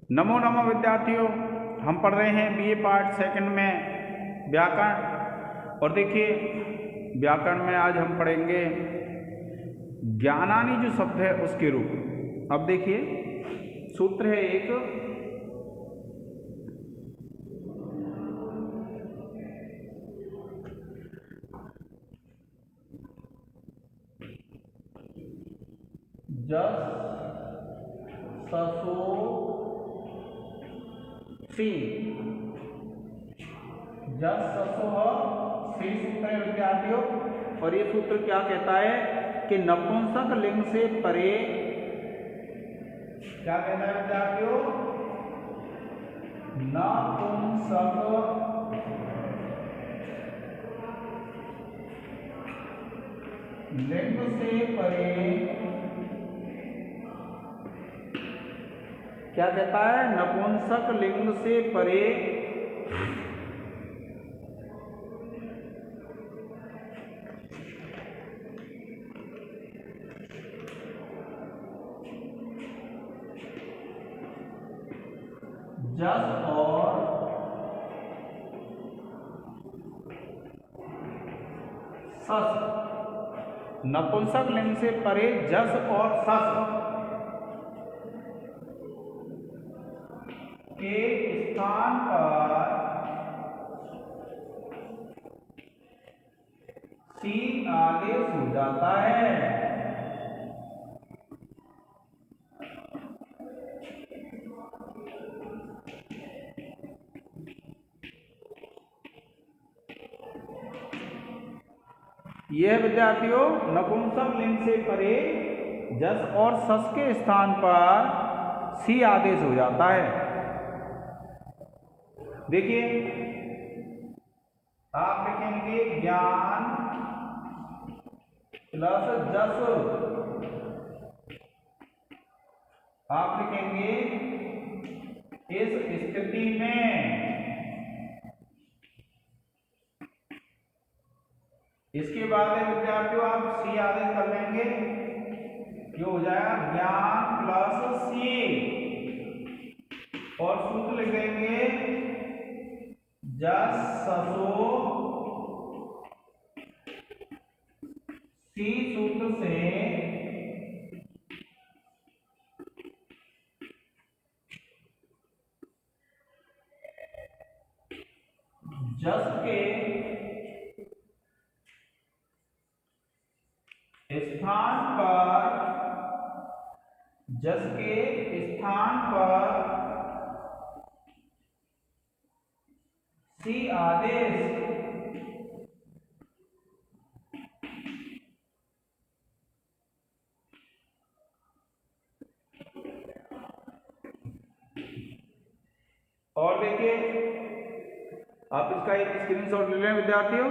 नमो नमो विद्यार्थियों, हम पढ़ रहे हैं बीए पार्ट सेकंड में व्याकरण। और देखिए, व्याकरण में आज हम पढ़ेंगे ज्ञानानी जो शब्द है उसके रूप। अब देखिए, सूत्र है एक, जस ससो सी। जस ससो सी सूत्र है विद्यार्थियों। और ये सूत्र क्या कहता है कि नपुंसक लिंग से परे, क्या कहता है विद्यार्थियों, नपुंसक लिंग से परे, क्या कहता है, नपुंसक लिंग से परे जस और सस। नपुंसक लिंग से परे जस और सस के स्थान पर सी आदेश हो जाता है। यह विद्यार्थियों नपुंसक लिंग से परे जस और सस के स्थान पर सी आदेश हो जाता है। देखिए, आप लिखेंगे ज्ञान प्लस जस। आप लिखेंगे इस स्थिति में, इसके बाद विद्यार्थियों आप सी आदेश कर लेंगे, जो हो जाएगा ज्ञान प्लस सी। और सूत्र लिख देंगे जस ससो सी सूत्र से जस के स्थान पर, जस के स्थान पर सी आदेश और देखिए, आप इसका एक स्क्रीनशॉट ले लें विद्यार्थियों।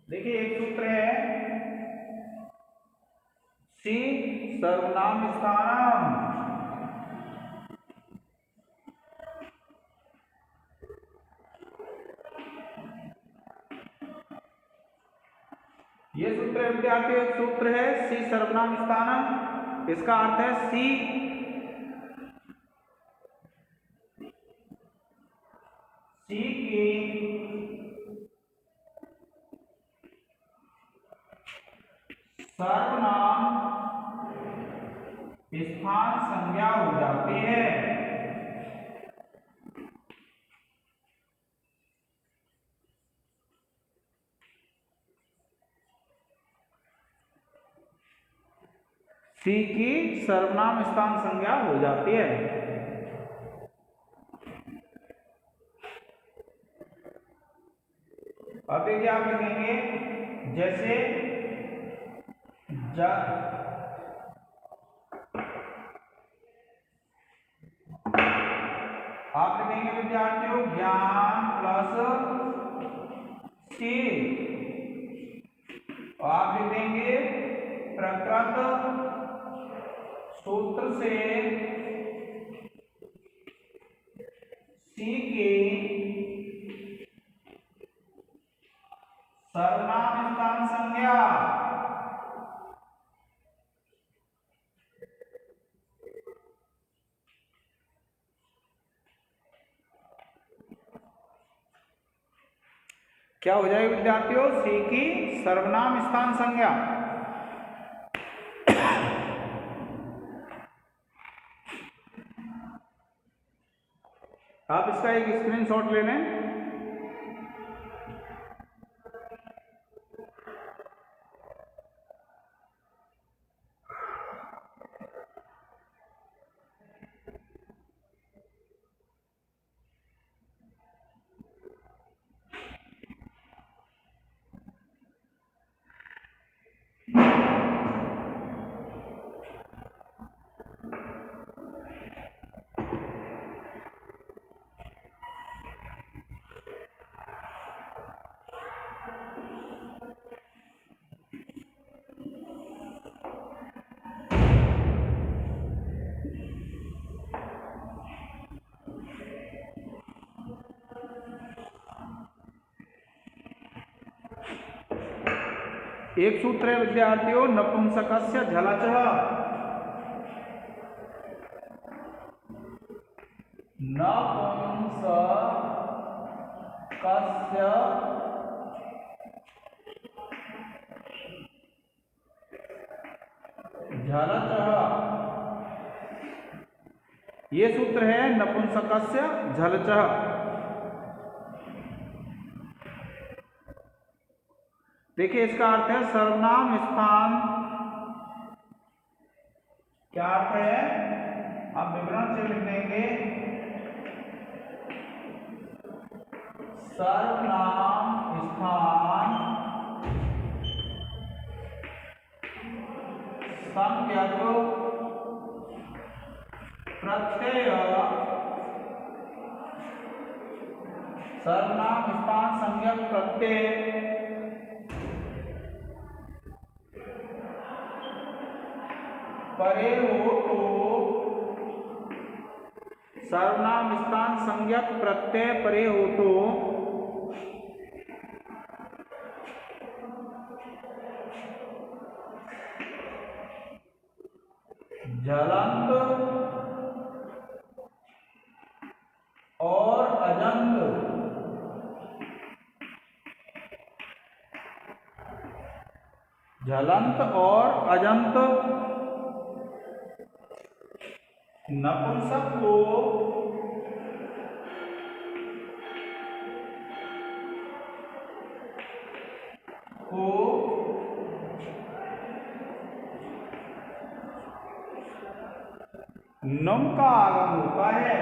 देखिए, एक सूत्र है सी सर्वनाम स्थानम। ये सूत्र विद्यार्थियों एक सूत्र है सी सर्वनाम स्थानम। इसका अर्थ है सी की सर्वनाम स्थान संज्ञा हो जाती है। सी की सर्वनाम स्थान संज्ञा हो जाती है। अब देखिए, आप लिखेंगे जैसे आप लिखेंगे विद्यार्थियों ज्ञान प्लस सी। और आप लिख देंगे प्रकृत सूत्र से सी की सर्वनाम स्थान संज्ञा क्या हो जाएगी विद्यार्थियों? सी की सर्वनाम स्थान संज्ञा। आप इसका एक स्क्रीनशॉट ले लें। एक सूत्र है विद्यार्थियों, नपुंसकस्य झलचः। नपुंसकस्य झलचः, ये सूत्र है नपुंसकस्य झलचः। देखिए इसका अर्थ है सर्वनाम स्थान। क्या अर्थ है? आप विवरण से लिख देंगे, सर्वनाम स्थान संज्ञक प्रत्यय, सर्वनाम स्थान संज्ञक प्रत्यय परे हो तो, सर्वनाम स्थान संज्ञक प्रत्यय परे हो तो झलंत और अजंत, झलंत और अजंत नपुंसक को नुम का आगम होता है।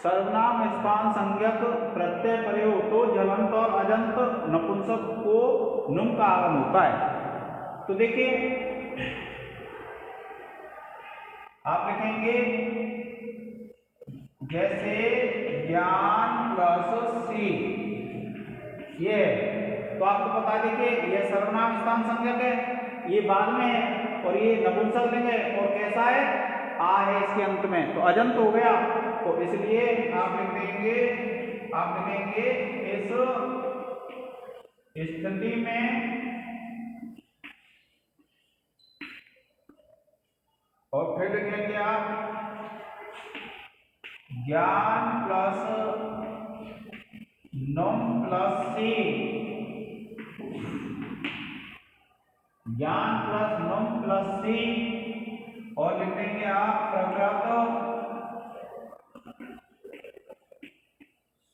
सर्वनाम स्थान संज्ञक प्रत्यय परे हो तो झलंत और अजंत नपुंसक को नुम का आगम होता है। तो देखिए आप लिखेंगे जैसे ज्ञान प्लस सी, ये तो आपको बता देखिए ये सर्वनाम स्थान संज्ञक है, ये बाद में है, और ये नपुंसक लिंग है, और कैसा है? आ है इसके अंत में, तो अजंत हो गया। तो इसलिए आप लिखेंगे इस स्थिति में और फिर लिखेंगे आप ज्ञान प्लस नुम प्लस सी, ज्ञान प्लस नुम प्लस सी, और लिख देंगे आप प्रकृत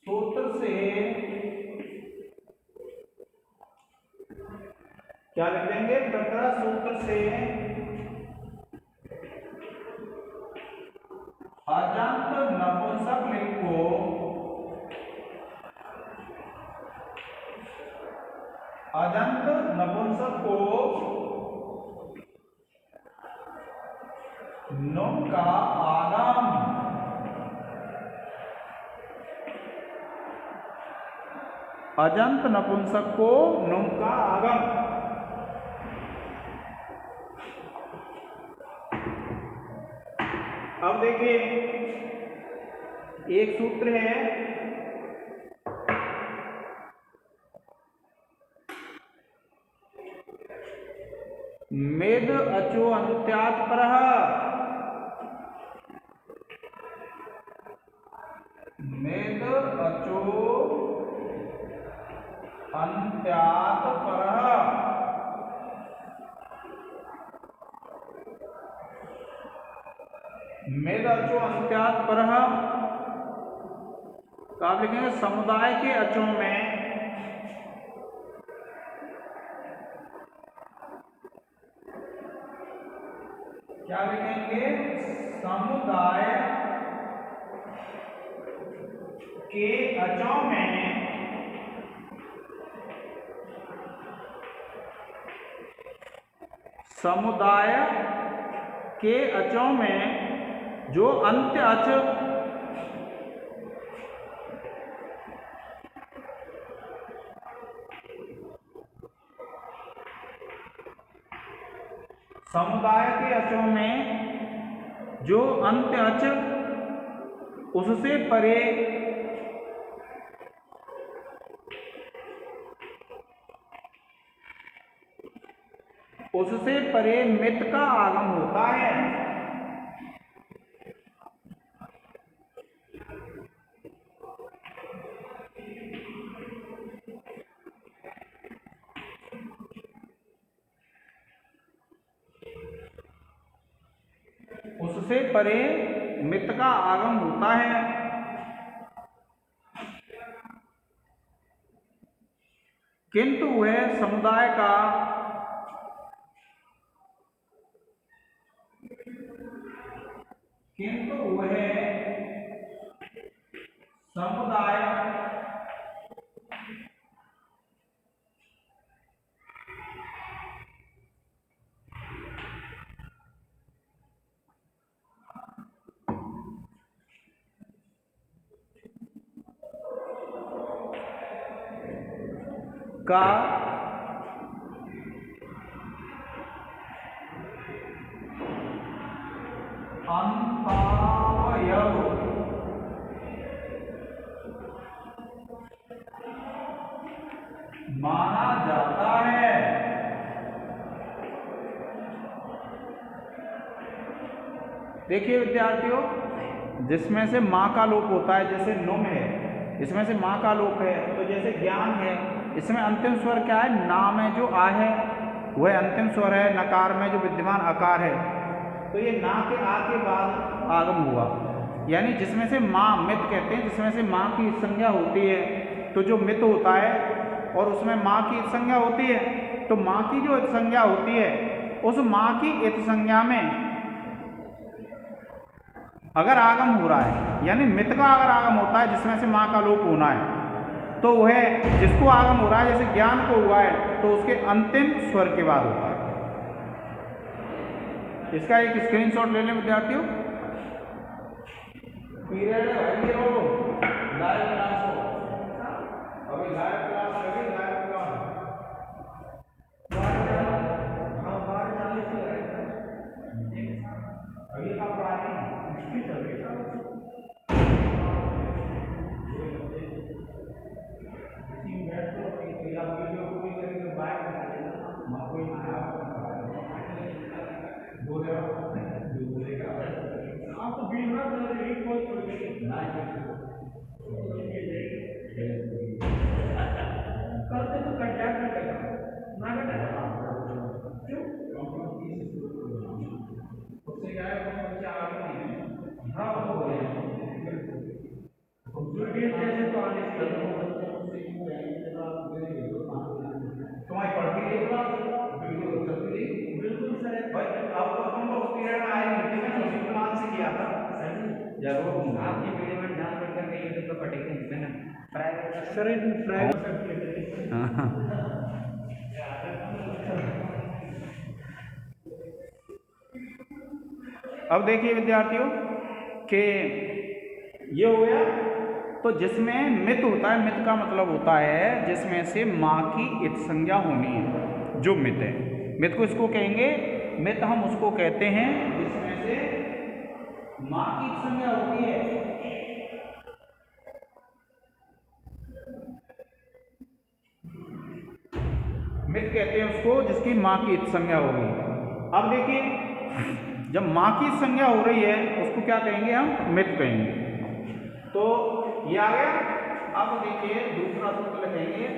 सूत्र से, क्या लिख देंगे? प्रकृत सूत्र से अजंत नपुंसक लिंग को नुम का आगम, अजंत नपुंसक को नुम का आगम। अब देखिए एक सूत्र है, मेद अचो अंत्यात् परः, मेद अचो अंत्यात् परः। मेद अचो अंत्यात् परः तो आप लिखेंगे समुदाय के अचों में क्या लिखेंगे, समुदाय के अचों में समुदाय के अचों में जो अंत्य अच समुदाय के अचों में जो अंत्य अच उससे परे मित का आगम होता है। उससे परे मित का आगम होता है। किंतु वह समुदाय का का अंतावयव माना जाता है। देखिए विद्यार्थियों, जिसमें से माँ का लोप होता है, जैसे नुम है, इसमें से माँ का लोप है, तो जैसे ज्ञान है, इसमें अंतिम स्वर क्या है, ना में जो आ है वह अंतिम स्वर है, नकार में जो विद्यमान आकार है, तो ये ना के आ के बाद आगम हुआ। यानी जिसमें से माँ मित कहते हैं, जिसमें से माँ की संज्ञा होती है, तो जो मित होता है और उसमें माँ की संज्ञा होती है, तो माँ की जो संज्ञा होती है उस माँ की इत संज्ञा में अगर आगम हो रहा है, यानी मित का अगर आगम होता है जिसमें से माँ का लोप होना है, तो वह जिसको आगम हो रहा है, जैसे ज्ञान को हुआ है, तो उसके अंतिम स्वर के बाद होता है। इसका एक स्क्रीनशॉट ले लें विद्यार्थियों। पीरियड लाइव क्लास हो, अभी लाइव क्लास लगी, लाइव क्लास अभी आप पढ़ाएंगे करते तो कट जाकर ना क्यों उससे क्या है, हाँ हो गया जैसे तो आने तुम्हारी पढ़ती रही बिल्कुल सर भाई। अब तो तुम लोग पीरियड में आए नहीं, मैंने उसी प्रमाण से किया था जरूर। आपकी वीडियो में ध्यान रखकर के यूट्यूब पर पढ़ेंगे ना, प्राइवेट सर अब देखिए विद्यार्थियों कि ये हो गया, तो जिसमें मित होता है, मित का मतलब होता है जिसमें से माँ की इत संज्ञा होनी है, जो मित है। मित को इसको कहेंगे, मित हम उसको कहते हैं जिसमें से माँ की संज्ञा होती है। मित कहते हैं उसको जिसकी माँ की संज्ञा होगी। अब देखिए जब माँ की संज्ञा हो रही है उसको क्या कहेंगे, हम मित कहेंगे। तो ये आ गया। अब देखिए दूसरा सूत्र लिखेंगे।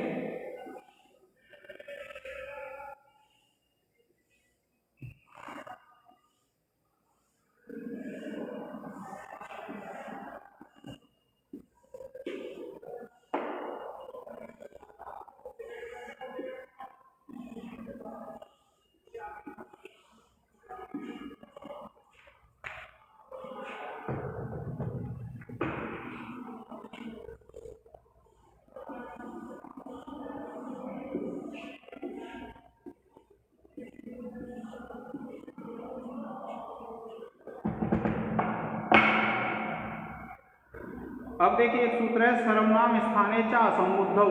अब देखिए एक सूत्र है सर्वनाम स्थाने च असंबुद्धौ।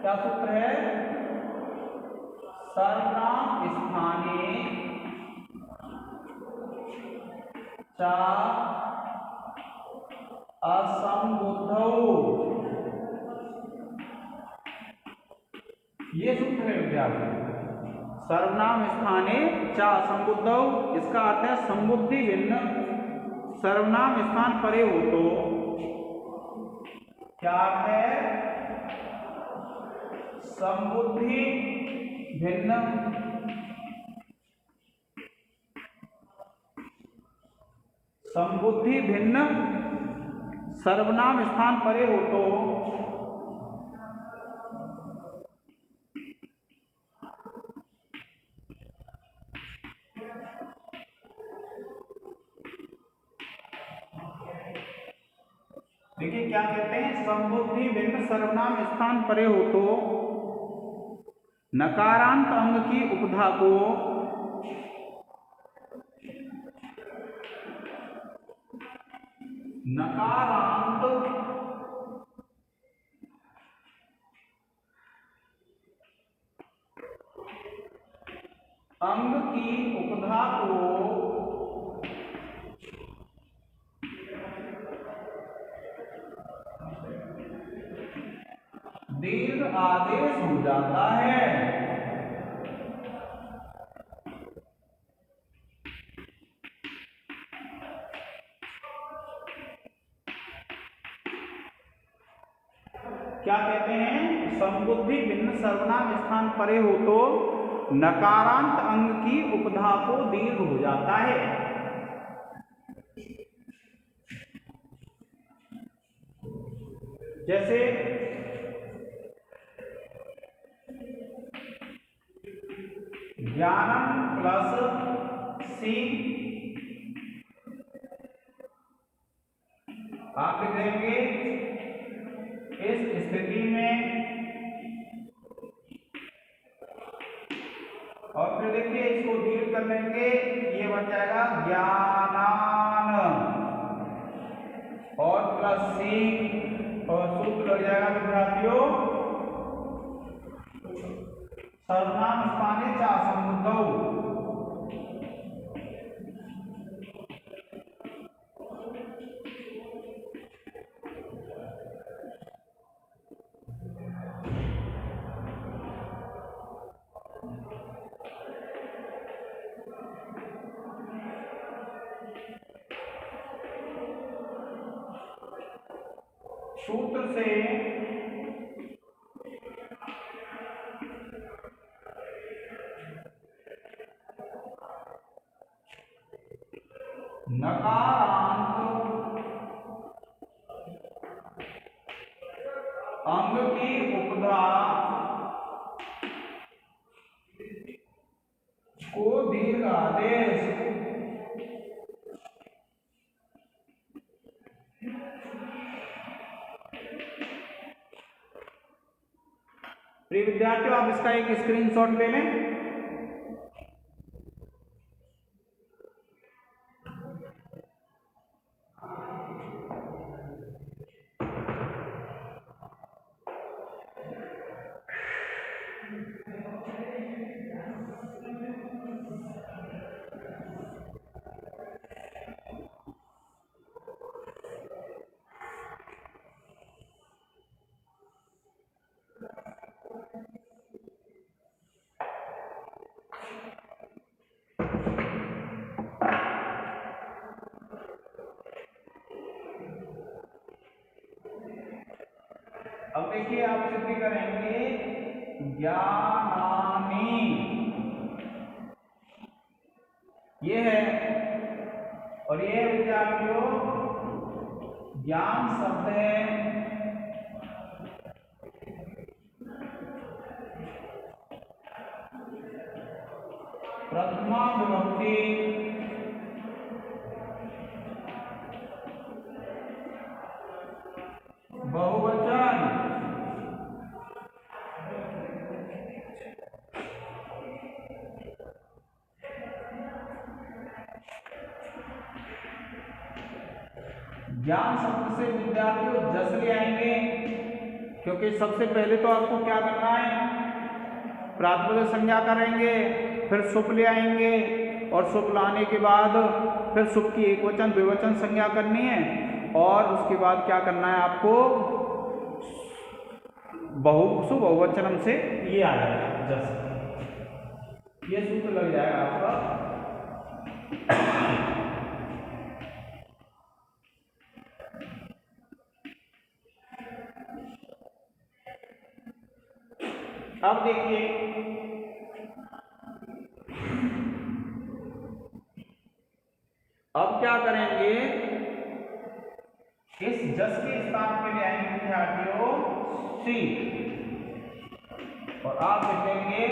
क्या सूत्र है? सर्वनाम स्थाने च असंबुद्धौ। ये सूत्र है विद्यार्थी। सर्वनाम स्थाने च असंबुद्धौ, इसका अर्थ है संबुद्धि भिन्न सर्वनाम स्थान परे हो तो। क्या अर्थ है? संबुद्धि भिन्न संबुद्धि भिन्न सर्वनाम स्थान परे हो तो देखिए क्या कहते हैं, संबुद्धि भिन्न सर्वनाम स्थान परे हो तो नकारांत अंग की उपधा को नकारांत अंग की उपधा को दीर्घ आदेश हो जाता है। क्या कहते हैं? संबुद्धि भिन्न सर्वनाम स्थान परे हो तो नकारांत अंग की उपधा को दीर्घ हो जाता है। जैसे ज्ञानम प्लस सी, आप लिखेंगे इस स्थिति में, और फिर देखिए इसको दीर्घ कर लेंगे, ये बन जाएगा ज्ञानान और प्लस सी, और सूत्र लग जाएगा विद्यार्थियों सर्वनाम स्थाने च असंबुद्धौ। सूत्र से नकारांत अंग की उपधा को दीर्घ आदेश। प्रिय विद्यार्थियों, आप इसका एक स्क्रीनशॉट ले लें। अब देखिए आप सिद्धि करेंगे ज्ञानानि, ये है, और ये विद्यार्थियों ज्ञान शब्द है, प्रथमा विभक्ति बहुवचन, ज्ञान शब्द से विद्यार्थियों जस ले आएंगे, क्योंकि सबसे पहले तो आपको क्या करना है, प्रातिपदिक संज्ञा करेंगे, फिर सुप ले आएंगे, और सुप लाने के बाद फिर सुप की एकवचन द्विवचन संज्ञा करनी है, और उसके बाद क्या करना है आपको, बहुवचनम से ये आ जाएगा जस, ये सूत्र लग जाएगा आपका। अब देखिए अब क्या करेंगे, इस जस के स्थान पे ले आएंगे विद्यार्थियों सी, और आप लिखेंगे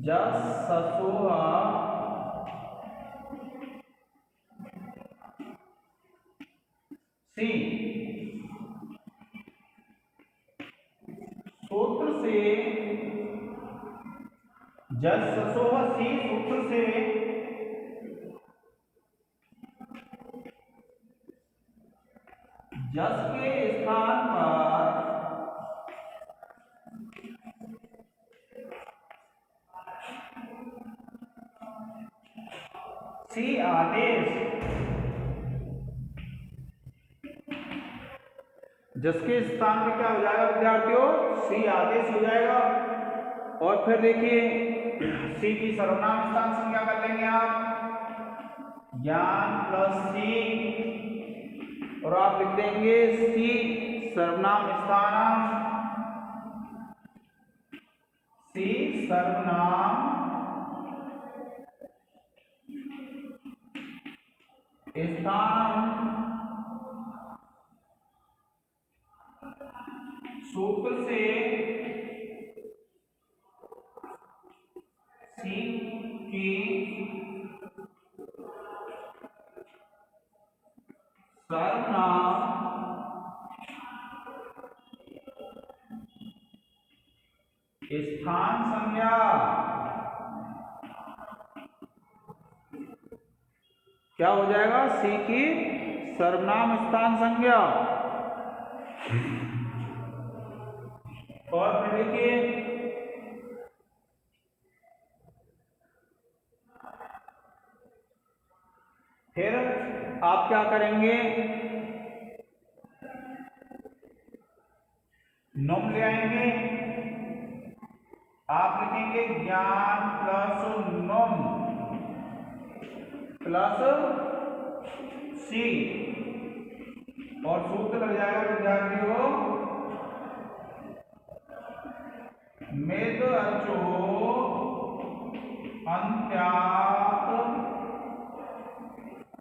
जस ससुआ सी। सूत्र से जस ससुआ सी, सूत्र से जस के स्थान पर सी आदेश, जस के स्थान पे क्या हो जाएगा विद्यार्थियों, सी आदेश हो जाएगा। और फिर देखिए सी की सर्वनाम स्थान संज्ञा कर लेंगे आप, ज्ञान प्लस सी, और आप लिख देंगे सी सर्वनाम स्थानम, सी सर्वनाम स्थानम, सूत्र से सी की सर्वनाम स्थान संज्ञा, क्या हो जाएगा, सी की सर्वनाम स्थान संज्ञा। और फिर देखिए फिर आप क्या करेंगे, नुम ले आएंगे, आप लिखेंगे ज्ञान प्लस नुम प्लस सी, और सूत्र लग जाएगा विद्यार्थियों मेद अचो अंत्यात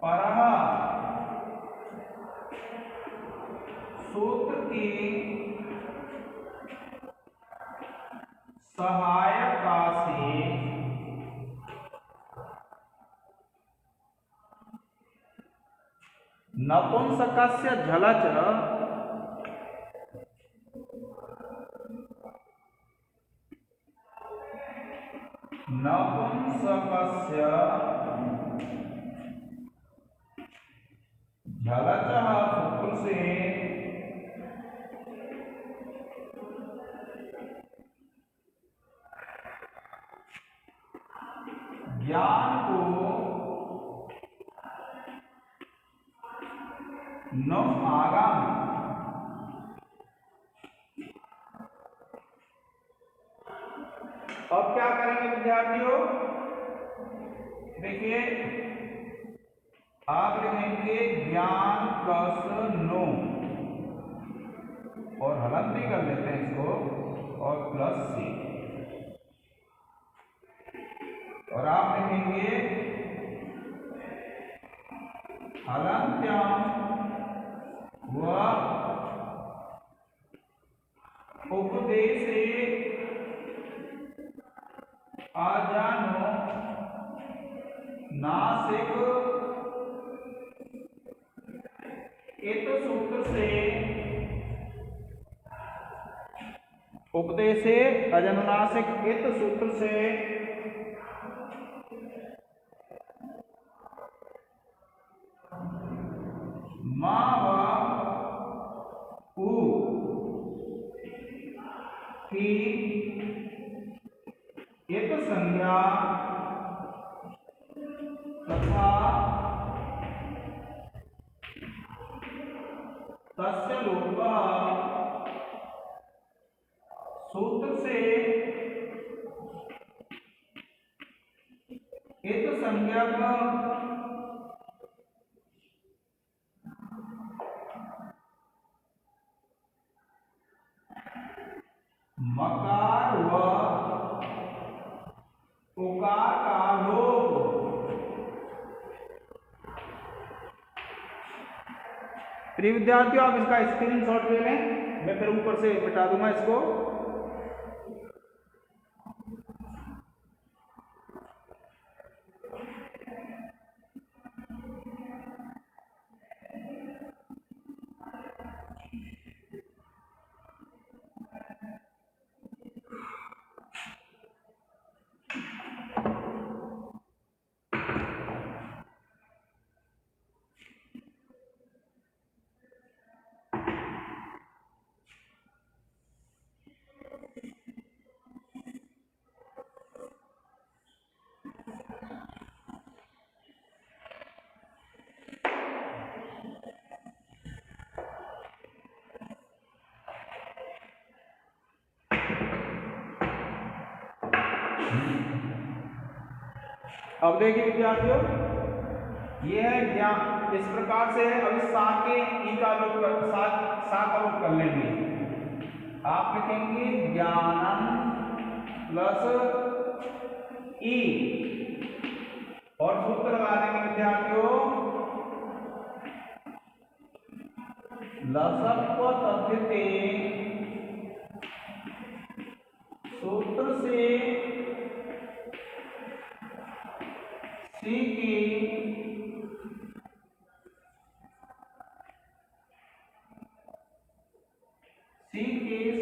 परः, सूत्र की सहायता से नपुंसकस्य झलच नपुंसकस्य झलचः सूत्र से ज्ञान को नुम आगम, अब क्या करेंगे विद्यार्थियों, देखिए आप लिखेंगे ज्ञान प्लस नो, और हलंती कर लेते हैं इसको और प्लस सी, और आप लिखेंगे हलंत्यम व उपदेशे अजानो नासिक इत सूत्र से, उपदेशे अजनुनासिक इत सूत्र से मा व उ की इत संज्ञा तथा तस्य लोपः सूत्र से इत संज्ञा का मकार व उकार का लोप। प्रिय विद्यार्थियों, आप इसका स्क्रीनशॉट ले लें, मैं फिर ऊपर से मिटा दूंगा इसको। अब देखिए विद्यार्थियों, ये है ज्ञान, इस प्रकार से है। अब इस सा के ई का लोप सा का लोप कर लेंगे। आप लिखेंगे ज्ञानम प्लस ई और सूत्र लगा देंगे विद्यार्थियों, लसत्व तद्धिते सूत्र से सी के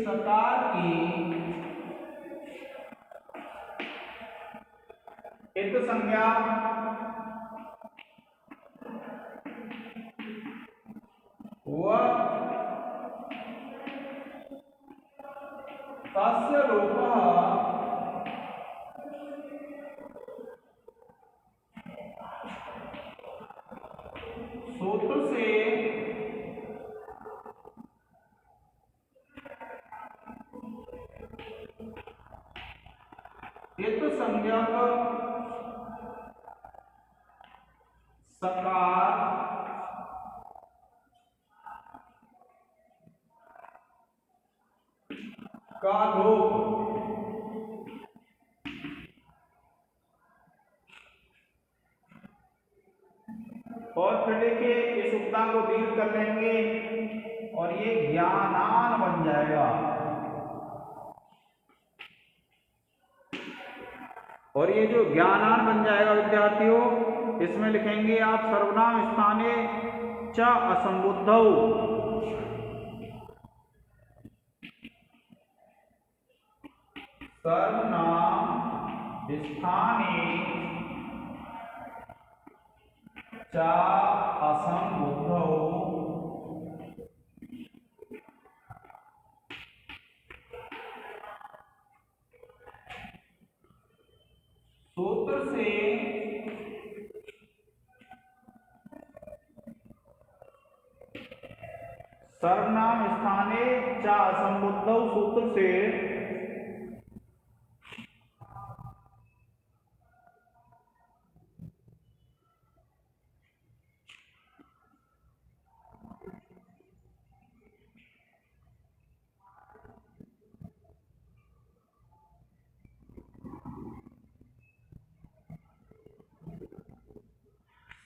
सकार की इत संज्ञा व तस्य लोपः सूत्र से इत संज्ञा का सकार का लोप। और फिर देखिए इस उपदान को दीर्घ कर लेंगे और ये ज्ञानान बन जाएगा। और ये जो ज्ञानान बन जाएगा विद्यार्थियों, इसमें लिखेंगे आप सर्वनाम स्थाने च असंबुद्धौ, सर्वनाम स्थाने च असंबुद्धौ सूत्र से सर्वनाम स्थाने च असंबुद्धौ सूत्र से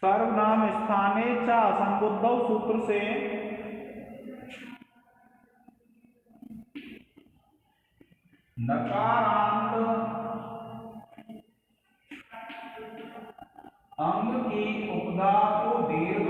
सर्वनाम स्थाने च संबुद्धौ सूत्र से नकारांत अंग की उपदा को दीर्घ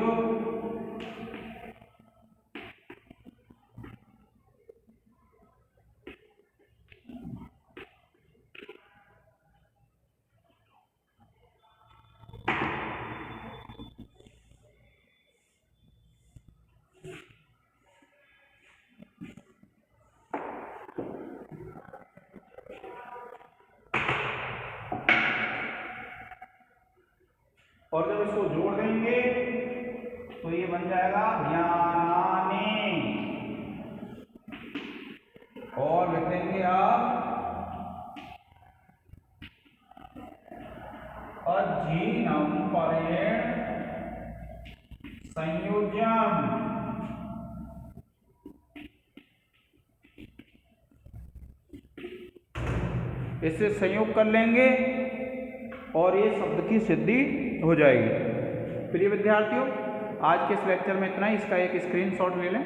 और जब इसको जोड़ देंगे तो ये बन जाएगा ज्ञानानि, और लिख देंगे आप अजीनम परेण संयोजन। इससे संयोग कर लेंगे और ये शब्द की सिद्धि हो जाएगी। प्रिय विद्यार्थियों, आज के इस लेक्चर में इतना ही। इसका एक स्क्रीनशॉट ले लें।